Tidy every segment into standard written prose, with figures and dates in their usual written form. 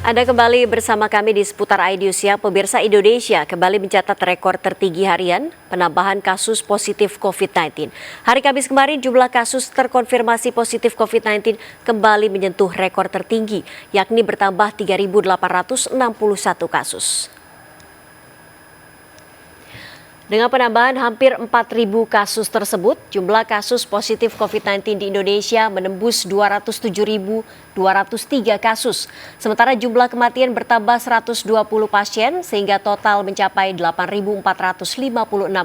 Anda kembali bersama kami di seputar iNews ya. Pemirsa, Indonesia kembali mencatat rekor tertinggi harian penambahan kasus positif COVID-19. Hari Kamis kemarin jumlah kasus terkonfirmasi positif COVID-19 kembali menyentuh rekor tertinggi, yakni bertambah 3.861 kasus. Dengan penambahan hampir 4.000 kasus tersebut, jumlah kasus positif COVID-19 di Indonesia menembus 207.203 kasus. Sementara jumlah kematian bertambah 120 pasien sehingga total mencapai 8.456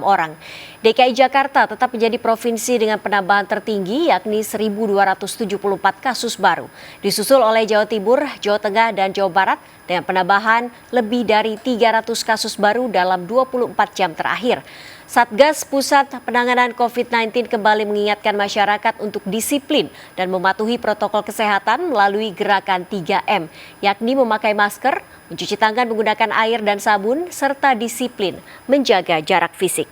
orang. DKI Jakarta tetap menjadi provinsi dengan penambahan tertinggi yakni 1.274 kasus baru. Disusul oleh Jawa Timur, Jawa Tengah, dan Jawa Barat dengan penambahan lebih dari 300 kasus baru dalam 24 jam terakhir. Satgas Pusat Penanganan COVID-19 kembali mengingatkan masyarakat untuk disiplin dan mematuhi protokol kesehatan melalui gerakan 3M, yakni memakai masker, mencuci tangan menggunakan air dan sabun, serta disiplin menjaga jarak fisik.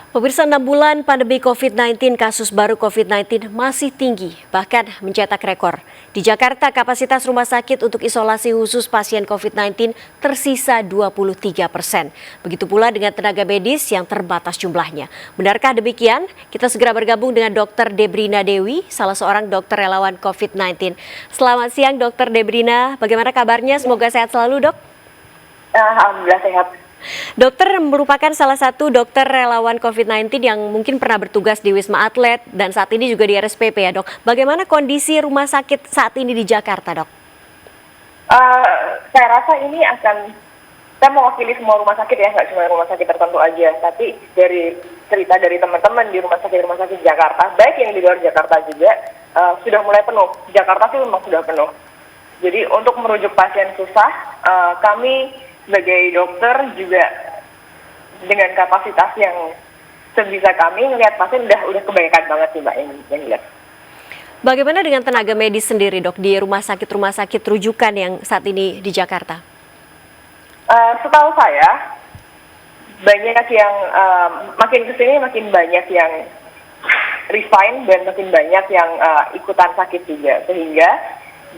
Pemirsa, 6 bulan pandemi COVID-19, kasus baru COVID-19 masih tinggi, bahkan mencetak rekor. Di Jakarta, kapasitas rumah sakit untuk isolasi khusus pasien COVID-19 tersisa 23%. Begitu pula dengan tenaga medis yang terbatas jumlahnya. Benarkah demikian? Kita segera bergabung dengan Dr. Debrina Dewi, salah seorang dokter relawan COVID-19. Selamat siang, Dr. Debrina. Bagaimana kabarnya? Semoga sehat selalu, Dok. Alhamdulillah sehat. Dokter merupakan salah satu dokter relawan COVID-19 yang mungkin pernah bertugas di Wisma Atlet dan saat ini juga di RSPP ya, Dok. Bagaimana kondisi rumah sakit saat ini di Jakarta, Dok? Saya rasa ini saya mewakili semua rumah sakit ya, nggak cuma rumah sakit tertentu aja. Tapi dari cerita dari teman-teman di rumah sakit Jakarta, baik yang di luar Jakarta juga, sudah mulai penuh. Jakarta sih memang sudah penuh. Jadi untuk merujuk pasien susah, kami sebagai dokter juga dengan kapasitas yang sebisa kami ngelihat pasien udah kebanyakan banget sih Mbak yang lihat. Bagaimana dengan tenaga medis sendiri, Dok, di rumah sakit rujukan yang saat ini di Jakarta? Setahu saya banyak yang makin kesini makin banyak yang resign dan makin banyak yang ikutan sakit juga, sehingga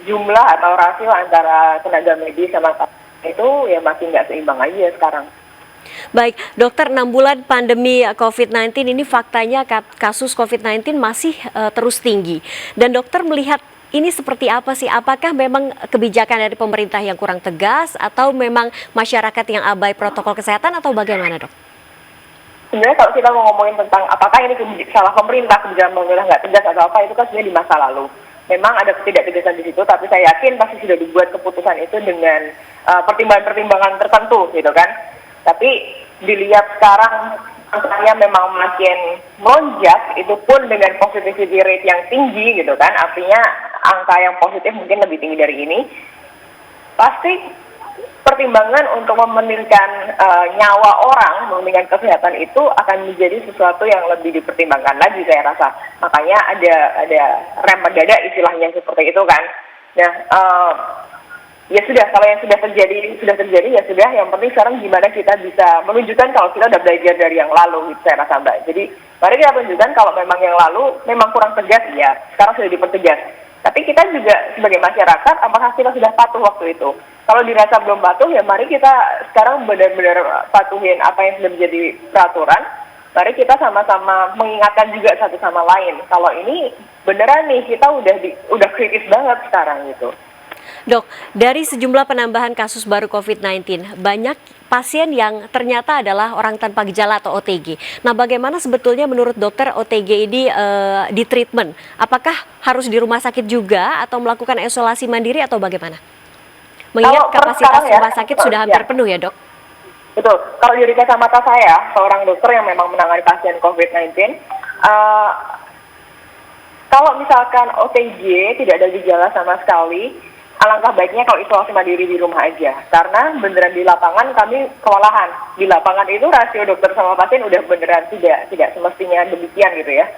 jumlah atau rasio antara tenaga medis sama itu ya makin nggak seimbang aja sekarang. Baik, Dokter, 6 bulan pandemi COVID-19 ini faktanya kasus COVID-19 masih terus tinggi. Dan dokter melihat ini seperti apa sih? Apakah memang kebijakan dari pemerintah yang kurang tegas atau memang masyarakat yang abai protokol kesehatan atau bagaimana, Dok? Sebenarnya kalau kita mau ngomongin tentang apakah ini salah pemerintah, kebijakan pemerintah nggak tegas atau apa, itu kan sebenarnya di masa lalu. Memang ada ketidaktegasan di situ, tapi saya yakin pasti sudah dibuat keputusan itu dengan pertimbangan-pertimbangan tertentu, gitu kan. Tapi dilihat sekarang angkanya memang makin melonjak, itu pun dengan positivity rate yang tinggi, gitu kan. Artinya angka yang positif mungkin lebih tinggi dari ini. Pasti pertimbangan untuk mementingkan nyawa orang, mementingkan kesehatan itu akan menjadi sesuatu yang lebih dipertimbangkan lagi, saya rasa. Makanya ada rem mendadak istilahnya seperti itu kan. Nah, ya sudah, kalau yang sudah terjadi ya sudah. Yang penting sekarang gimana kita bisa menunjukkan kalau kita udah belajar dari yang lalu, gitu, saya rasa Mbak. Jadi mari kita tunjukkan kalau memang yang lalu memang kurang tegas, ya sekarang sudah dipertegas. Tapi kita juga sebagai masyarakat, apakah kita sudah patuh waktu itu? Kalau dirasa belum patuh, ya mari kita sekarang benar-benar patuhin apa yang sudah menjadi peraturan. Mari kita sama-sama mengingatkan juga satu sama lain. Kalau ini beneran nih, kita udah kritis banget sekarang gitu. Dok, dari sejumlah penambahan kasus baru COVID-19, banyak pasien yang ternyata adalah orang tanpa gejala atau OTG. Nah, bagaimana sebetulnya menurut dokter OTG ini di treatment? Apakah harus di rumah sakit juga atau melakukan isolasi mandiri atau bagaimana? Mengingat kapasitas rumah sakit sudah hampir penuh ya, Dok? Betul. Kalau dari kacamata saya, seorang dokter yang memang menangani pasien COVID-19, kalau misalkan OTG tidak ada gejala sama sekali, alangkah baiknya kalau isolasi mandiri di rumah aja. Karena beneran di lapangan kami kewalahan. Di lapangan itu rasio dokter sama pasien udah beneran tidak semestinya demikian gitu ya.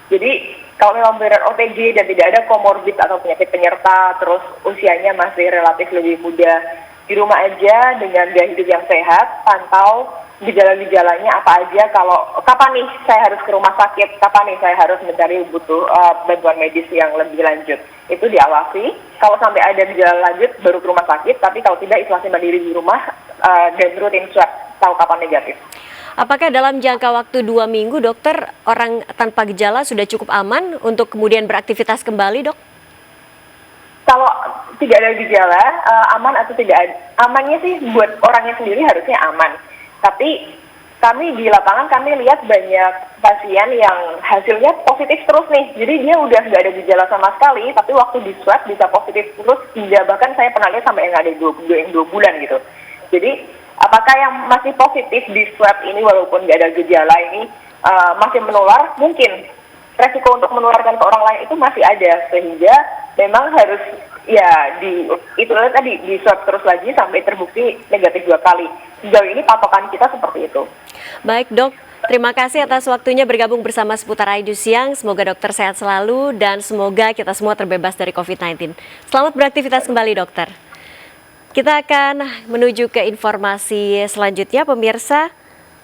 Jadi kalau memang beneran OTG dan tidak ada komorbid atau penyakit penyerta, terus usianya masih relatif lebih muda, di rumah aja dengan gaya hidup yang sehat, pantau gejala-gejalanya apa aja, kalau kapan nih saya harus ke rumah sakit, kapan nih saya harus mencari butuh bantuan medis yang lebih lanjut. Itu diawasi, kalau sampai ada gejala lanjut baru ke rumah sakit, tapi kalau tidak isolasi mandiri di rumah dan rutin swab, tahu kapan negatif. Apakah dalam jangka waktu 2 minggu, dokter, orang tanpa gejala sudah cukup aman untuk kemudian beraktivitas kembali, dok? Kalau tidak ada gejala, aman atau tidak amannya sih buat orangnya sendiri harusnya aman. Tapi kami di lapangan kami lihat banyak pasien yang hasilnya positif terus nih. Jadi dia udah nggak ada gejala sama sekali, tapi waktu di swab bisa positif terus. Hingga bahkan saya pernah lihat sampai yang ada 2 bulan gitu. Jadi apakah yang masih positif di swab ini walaupun nggak ada gejala ini masih menular? Mungkin resiko untuk menularkan ke orang lain itu masih ada, sehingga memang harus tadi di swab terus lagi sampai terbukti negatif 2 kali. Sejauh ini patokan kita seperti itu. Baik, dok. Terima kasih atas waktunya bergabung bersama Seputar Aidu Siang. Semoga dokter sehat selalu dan semoga kita semua terbebas dari COVID-19. Selamat beraktivitas kembali, dokter. Kita akan menuju ke informasi selanjutnya, pemirsa.